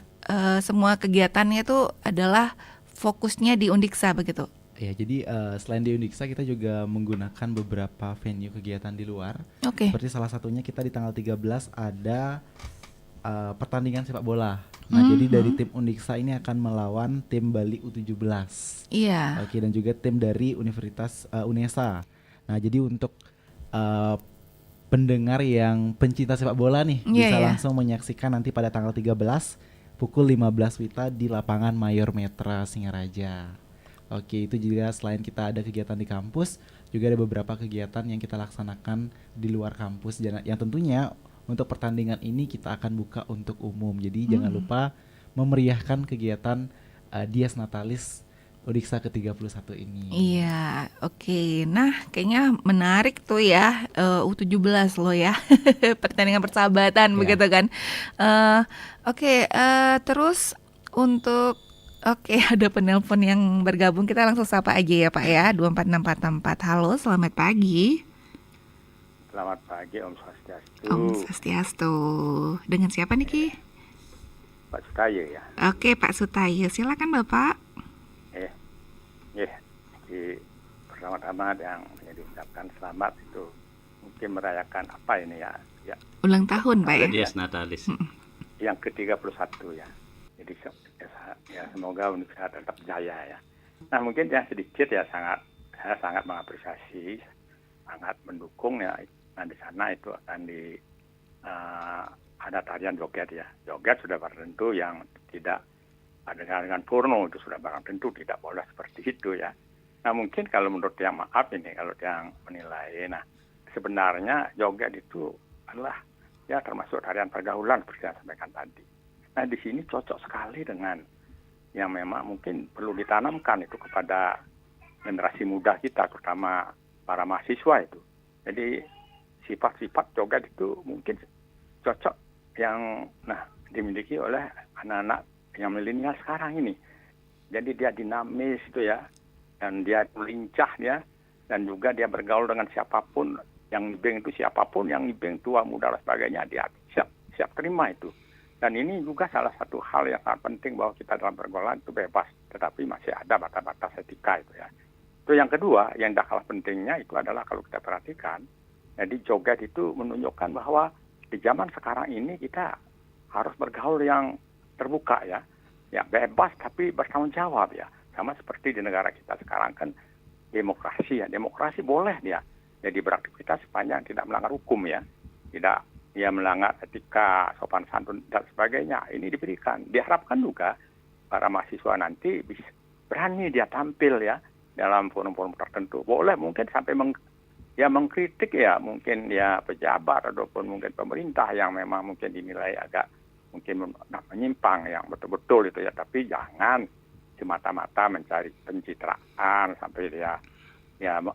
semua kegiatannya itu adalah fokusnya di Undiksa begitu. Ya, jadi selain di Undiksa kita juga menggunakan beberapa venue kegiatan di luar. Oke. Seperti salah satunya kita di tanggal 13 ada pertandingan sepak bola. Nah, jadi dari tim Undiksa ini akan melawan tim Bali U17. Iya. Oke, dan juga tim dari Universitas UNESA. Nah, jadi untuk pendengar yang pencinta sepak bola nih bisa langsung menyaksikan nanti pada tanggal 13 pukul 15 WITA di lapangan Mayor Metra Singaraja. Oke, itu juga selain kita ada kegiatan di kampus, juga ada beberapa kegiatan yang kita laksanakan di luar kampus yang tentunya untuk pertandingan ini kita akan buka untuk umum. Jadi jangan lupa memeriahkan kegiatan Dies Natalis Undiksa ke-31 ini. Iya, oke. Nah, kayaknya menarik tuh ya U17 loh ya. Pertandingan persahabatan begitu kan. Oke, terus untuk ada penelpon yang bergabung. Kita langsung sapa aja ya Pak ya. 24644. Halo, selamat pagi. Selamat pagi, Om Swastiastu. Om Swastiastu. Dengan siapa nih Ki? Pak Sutayo ya. Oke, Pak Sutayo. Silakan Bapak. Di pertama-tama yang diucapkan selamat itu mungkin merayakan apa ini ya? Ulang tahun Pak ya. Dies Natalis. Yang ke-31 ya. Jadi ya semoga Undiksa tetap jaya ya. Nah mungkin yang sedikit ya saya sangat mengapresiasi, sangat mendukung ya. Nah di sana itu akan ada tarian joget ya. Joget sudah barang tentu yang tidak dengan porno itu sudah barang tentu tidak boleh seperti itu ya. Nah mungkin kalau menurut yang maaf ini kalau yang menilai, nah sebenarnya joget itu adalah ya termasuk tarian pergaulan seperti yang saya sampaikan tadi. Nah di sini cocok sekali dengan yang memang mungkin perlu ditanamkan itu kepada generasi muda kita, terutama para mahasiswa itu. Jadi sifat-sifat joget itu mungkin cocok yang dimiliki oleh anak-anak yang milenial sekarang ini. Jadi dia dinamis itu ya, dan dia lincah ya, dan juga dia bergaul dengan siapapun, yang nibeng itu siapapun, yang nibeng tua, muda dan sebagainya, dia siap terima itu. Dan ini juga salah satu hal yang sangat penting bahwa kita dalam pergaulan itu bebas, tetapi masih ada batas-batas etika itu ya. Itu yang kedua, yang tak kalah pentingnya itu adalah kalau kita perhatikan, jadi joget itu menunjukkan bahwa di zaman sekarang ini kita harus bergaul yang terbuka ya bebas tapi bertanggung jawab ya, sama seperti di negara kita sekarang kan demokrasi ya, demokrasi boleh dia jadi beraktivitas sepanjang tidak melanggar hukum ya, tidak melanggar etika, sopan santun dan sebagainya. Ini diberikan, diharapkan juga para mahasiswa nanti bisa berani dia tampil ya dalam forum-forum tertentu, boleh mungkin sampai mengkritik ya mungkin ya pejabat ataupun mungkin pemerintah yang memang mungkin dinilai agak mungkin menyimpang yang betul-betul itu ya, tapi jangan semata-mata mencari pencitraan sampai dia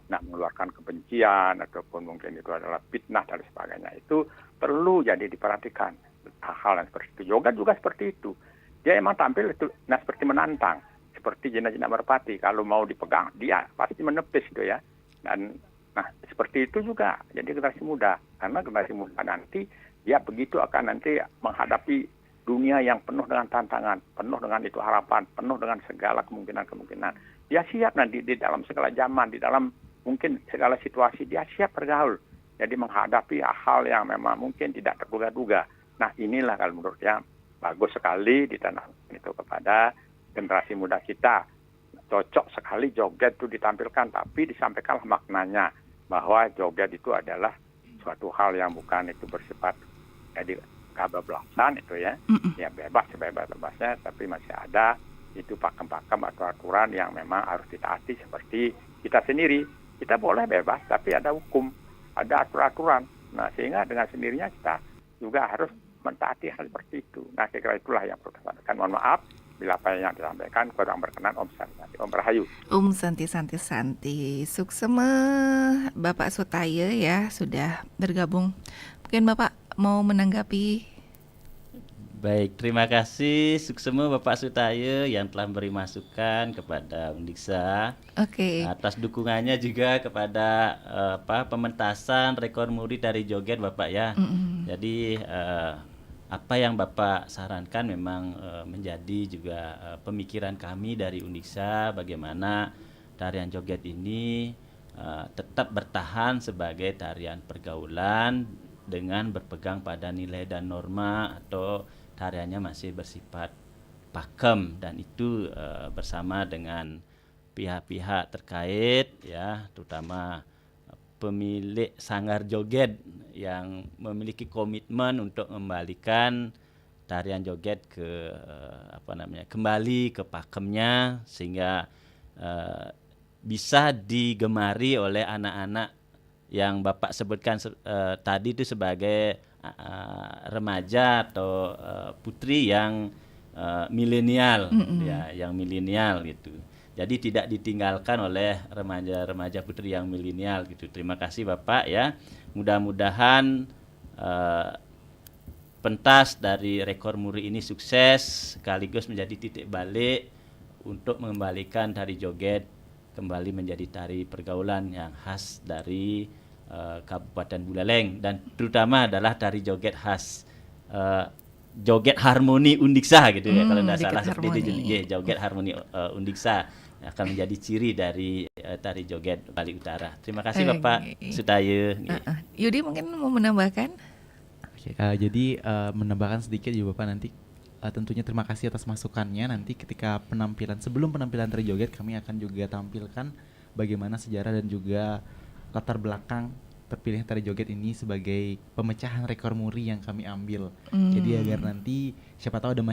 mengeluarkan kebencian ataupun mungkin itu adalah fitnah dan sebagainya. Itu perlu jadi diperhatikan hal-hal yang seperti itu. Yoga juga seperti itu. Dia emang tampil itu seperti menantang, seperti Jina Merpati, kalau mau dipegang dia pasti menepis itu ya. Dan seperti itu juga jadi generasi muda, karena generasi muda nanti dia begitu akan nanti menghadapi dunia yang penuh dengan tantangan, penuh dengan itu harapan, penuh dengan segala kemungkinan-kemungkinan. Dia siap nanti di dalam segala zaman, di dalam mungkin segala situasi, dia siap bergaul. Jadi menghadapi hal yang memang mungkin tidak terduga-duga. Nah inilah kalau menurut saya bagus sekali ditanam itu kepada generasi muda kita. Cocok sekali joget itu ditampilkan, tapi disampaikanlah maknanya bahwa joget itu adalah suatu hal yang bukan itu bersifat jadi kebablasan itu ya, ya bebas sebebas-bebasnya, tapi masih ada itu pakem-pakem atau aturan yang memang harus ditaati seperti kita sendiri. Kita boleh bebas, tapi ada hukum, ada aturan-aturan. Nah sehingga dengan sendirinya kita juga harus mentaati hal seperti itu. Nah kira-kira itulah yang perlu saya sampaikan. Mohon maaf bila apa yang disampaikan kurang berkenan, Om Santi, Om Rahayu. Om Santi. Suksema Bapak Sutaya ya sudah bergabung. Mungkin Bapak mau menanggapi. Baik, terima kasih Suksema Bapak Sutaya yang telah memberi masukan kepada Undiksa. Oke. Atas dukungannya juga kepada pementasan rekor muri dari joget Bapak ya. Jadi apa yang Bapak sarankan memang menjadi juga pemikiran kami dari Undiksa, bagaimana tarian joget ini tetap bertahan sebagai tarian pergaulan dengan berpegang pada nilai dan norma, atau tariannya masih bersifat pakem, dan itu bersama dengan pihak-pihak terkait ya, terutama pemilik sanggar joget yang memiliki komitmen untuk membalikan tarian joget ke kembali ke pakemnya, sehingga bisa digemari oleh anak-anak yang Bapak sebutkan tadi itu sebagai remaja atau putri yang milenial ya, yang milenial gitu. Jadi tidak ditinggalkan oleh remaja putri yang milenial gitu. Terima kasih Bapak ya. Mudah-mudahan pentas dari rekor muri ini sukses, sekaligus menjadi titik balik untuk mengembalikan tari joget kembali menjadi tari pergaulan yang khas dari Kabupaten Buleleng, dan terutama adalah tari joget khas joget harmoni Undiksa gitu ya, kalau tidak salah seperti itu, joget harmoni Undiksa akan menjadi ciri dari tari joget Bali Utara. Terima kasih Bapak Sutaya. Yudi mungkin mau menambahkan? Jadi menambahkan sedikit juga Bapak, nanti tentunya terima kasih atas masukannya. Nanti ketika sebelum penampilan tari joget, kami akan juga tampilkan bagaimana sejarah dan juga latar belakang terpilih tari joget ini sebagai pemecahan rekor muri yang kami ambil. Jadi agar nanti siapa tahu ada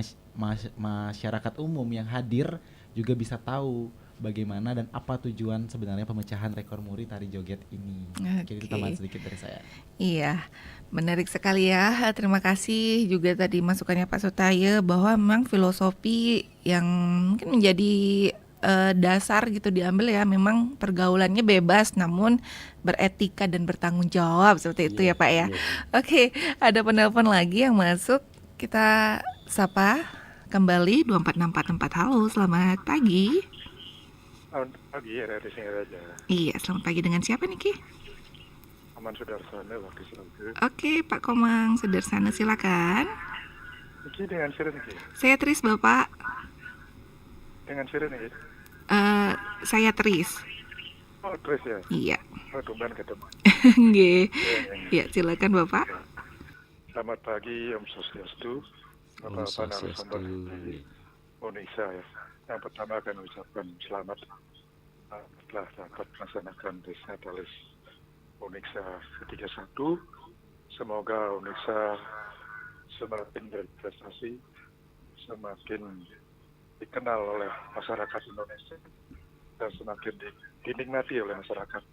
masyarakat umum yang hadir juga bisa tahu bagaimana dan apa tujuan sebenarnya pemecahan rekor muri tari joget ini. Jadi itu tambahan sedikit dari saya. Iya, menarik sekali ya. Terima kasih juga tadi masukannya Pak Sutaya, bahwa memang filosofi yang mungkin menjadi dasar gitu diambil ya, memang pergaulannya bebas namun beretika dan bertanggung jawab, seperti itu ya Pak ya. Oke, ada penelpon lagi yang masuk, kita sapa kembali 24644. Halo, selamat pagi. Selamat pagi, RRI Singaraja. Iya, selamat pagi, dengan siapa nih Ki? Aman Sudarsana, Wakil Selaku. Oke, Pak Komang Sudarsana, silakan. Iki dengan Siren Ki. Saya Tris Bapak. Dengan Siren Ki. Saya Tris. Oh, Tris ya? Iya. Oh, tumben ketemu. Nggih. Ya, silakan Bapak. Selamat pagi, Om Swastiastu. Bapak narasumber di Undiksa ya. Yang pertama akan ucapkan selamat telah dapat melaksanakan Desnatalis Undiksa ke-31. Semoga Undiksa semakin berprestasi, semakin dikenal oleh masyarakat Indonesia, dan semakin dinikmati oleh masyarakat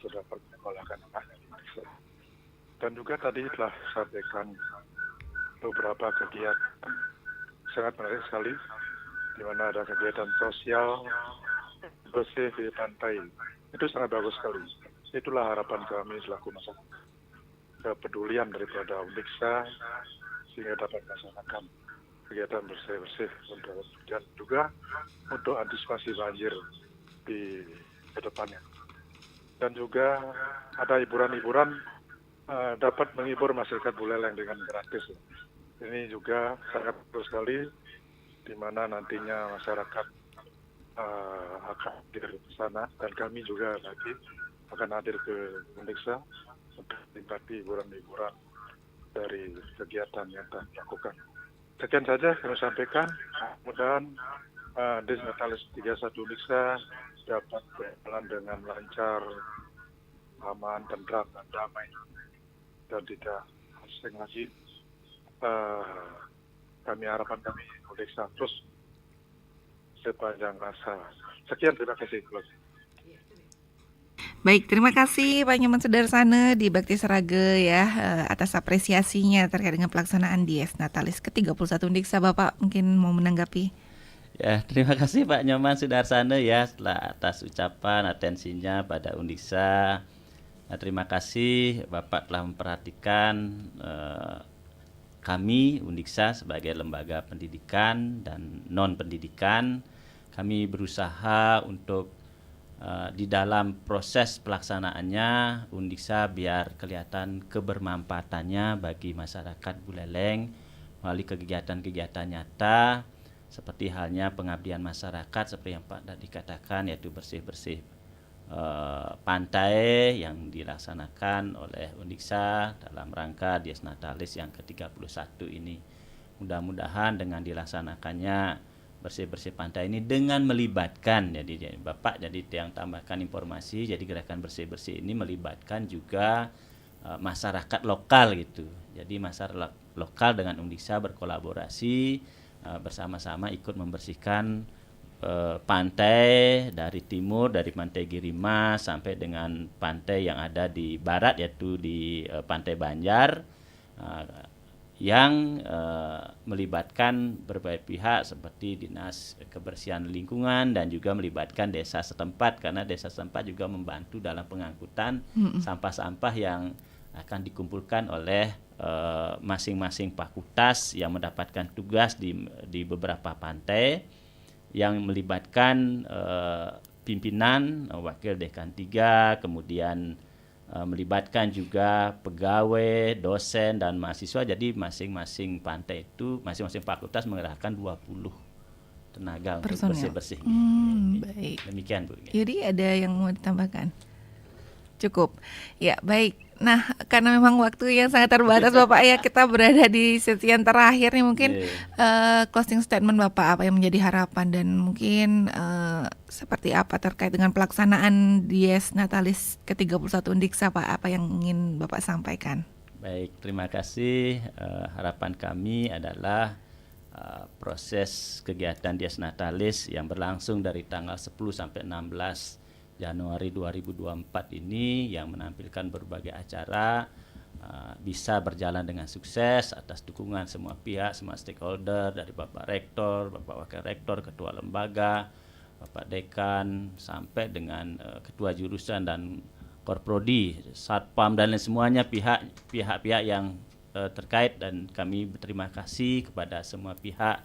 sudah pergolakan Indonesia. Dan juga tadi telah sampaikan beberapa kegiatan sangat menarik sekali, di mana ada kegiatan sosial bersih di pantai. Itu sangat bagus sekali. Itulah harapan kami selaku masyarakat, kepedulian daripada Undiksa sehingga dapat melaksanakan kegiatan bersih-bersih dan juga untuk antisipasi banjir di kedepannya. Dan juga ada hiburan-hiburan dapat menghibur masyarakat Buleleng dengan gratis. Ini juga sangat bagus sekali, di mana nantinya masyarakat akan hadir ke sana, dan kami juga nanti akan hadir ke Undiksa untuk menikmati hiburan-hiburan dari kegiatan yang telah dilakukan. Sekian saja kami sampaikan. Mudah-mudahan Desnatalis 31 Undiksa dapat berjalan dengan lancar, aman, tentram, dan damai, dan tidak asing lagi. Harapan kami Undiksa terus sepanjang masa. Sekian, terima kasih. Baik, terima kasih Pak Nyoman Sudarsana di Bakti Seraga ya, atas apresiasinya terkait dengan pelaksanaan Dies Natalis ke-31 Undiksa. Bapak mungkin mau menanggapi? Ya, terima kasih Pak Nyoman Sudarsana ya atas ucapan atensinya pada Undiksa. Nah, terima kasih Bapak telah memperhatikan kami Undiksa sebagai lembaga pendidikan dan non pendidikan. Kami berusaha untuk di dalam proses pelaksanaannya Undiksa biar kelihatan kebermanfaatannya bagi masyarakat Buleleng melalui kegiatan-kegiatan nyata seperti halnya pengabdian masyarakat seperti yang Pak tadi katakan, yaitu bersih-bersih pantai yang dilaksanakan oleh Undiksa dalam rangka Dies Natalis yang ke-31 ini. Mudah-mudahan dengan dilaksanakannya bersih-bersih pantai ini dengan melibatkan, jadi Bapak jadi yang tambahkan informasi, jadi gerakan bersih-bersih ini melibatkan juga masyarakat lokal gitu. Jadi masyarakat lokal dengan Undiksa berkolaborasi bersama-sama ikut membersihkan pantai dari timur, dari Pantai Girima sampai dengan pantai yang ada di barat, yaitu di Pantai Banjar, yang melibatkan berbagai pihak seperti Dinas Kebersihan Lingkungan dan juga melibatkan desa setempat, karena desa setempat juga membantu dalam pengangkutan sampah-sampah yang akan dikumpulkan oleh masing-masing fakultas yang mendapatkan tugas di beberapa pantai yang melibatkan pimpinan, wakil dekan 3, kemudian melibatkan juga pegawai, dosen dan mahasiswa. Jadi masing-masing pantai itu, masing-masing fakultas mengerahkan 20 tenaga untuk bersih-bersih. Baik. Demikian Bu. Jadi ada yang mau ditambahkan? Cukup. Ya, baik. Nah, karena memang waktu yang sangat terbatas Bapak ya, kita berada di sesi yang terakhir nih, mungkin closing statement Bapak apa yang menjadi harapan dan mungkin seperti apa terkait dengan pelaksanaan Dies Natalis ke-31 Undiksa Pak, apa yang ingin Bapak sampaikan? Baik, terima kasih. Harapan kami adalah proses kegiatan Dies Natalis yang berlangsung dari tanggal 10 sampai 16 Januari 2024 ini yang menampilkan berbagai acara bisa berjalan dengan sukses atas dukungan semua pihak, semua stakeholder, dari Bapak Rektor, Bapak Wakil Rektor, Ketua Lembaga, Bapak Dekan, sampai dengan Ketua Jurusan dan Korprodi, Satpam dan lain semuanya pihak-pihak yang terkait, dan kami berterima kasih kepada semua pihak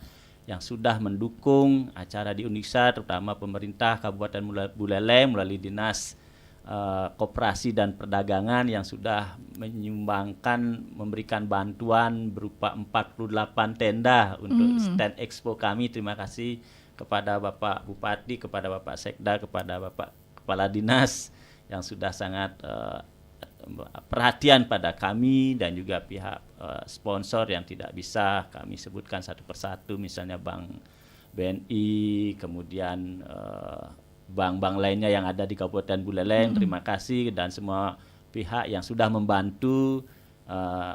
yang sudah mendukung acara di Undiksa, terutama pemerintah Kabupaten Buleleng melalui Dinas Koperasi dan Perdagangan yang sudah menyumbangkan, memberikan bantuan berupa 48 tenda untuk stand expo kami. Terima kasih kepada Bapak Bupati, kepada Bapak Sekda, kepada Bapak Kepala Dinas yang sudah sangat perhatian pada kami, dan juga pihak sponsor yang tidak bisa kami sebutkan satu persatu, misalnya Bank BNI, kemudian bank-bank lainnya yang ada di Kabupaten Buleleng. Terima kasih, dan semua pihak yang sudah membantu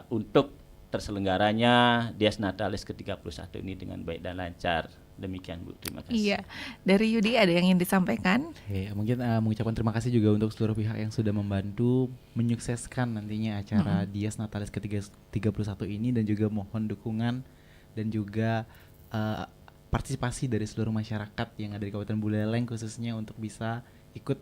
untuk terselenggaranya Dies Natalis ke-31 ini dengan baik dan lancar. Demikian Bu, terima kasih. Iya, dari Yudi ada yang ingin disampaikan? Mungkin mengucapkan terima kasih juga untuk seluruh pihak yang sudah membantu menyukseskan nantinya acara Dies Natalis ke-31 ini, dan juga mohon dukungan dan juga partisipasi dari seluruh masyarakat yang ada di Kabupaten Buleleng khususnya untuk bisa ikut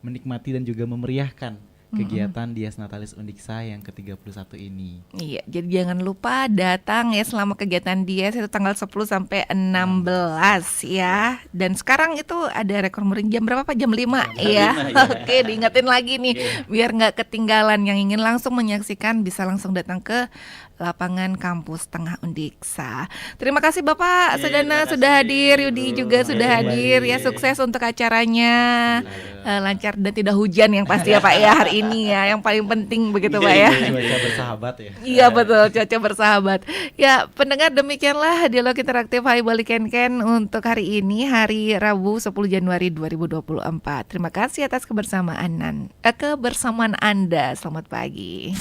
menikmati dan juga memeriahkan kegiatan Dies Natalis Undiksa yang ke-31 ini. Iya, jadi jangan lupa datang ya selama kegiatan Dies itu tanggal 10 sampai 16 ya. Dan sekarang itu ada rekor muri jam berapa Pak? Jam 5 ya. Oke, diingetin lagi nih biar nggak ketinggalan. Yang ingin langsung menyaksikan bisa langsung datang ke lapangan kampus Tengah Undiksa. Terima kasih Bapak Sedana sudah hadir, Yudi juga sudah hadir ya. Sukses untuk acaranya, lancar dan tidak hujan yang pasti ya Pak ya hari ini ya, yang paling penting begitu Pak ya. Cuaca bersahabat ya. Iya betul, cuaca bersahabat. Ya pendengar, demikianlah dialog interaktif Hai Bali Ken untuk hari ini, hari Rabu 10 Januari 2024. Terima kasih atas kebersamaan Anda. Selamat pagi.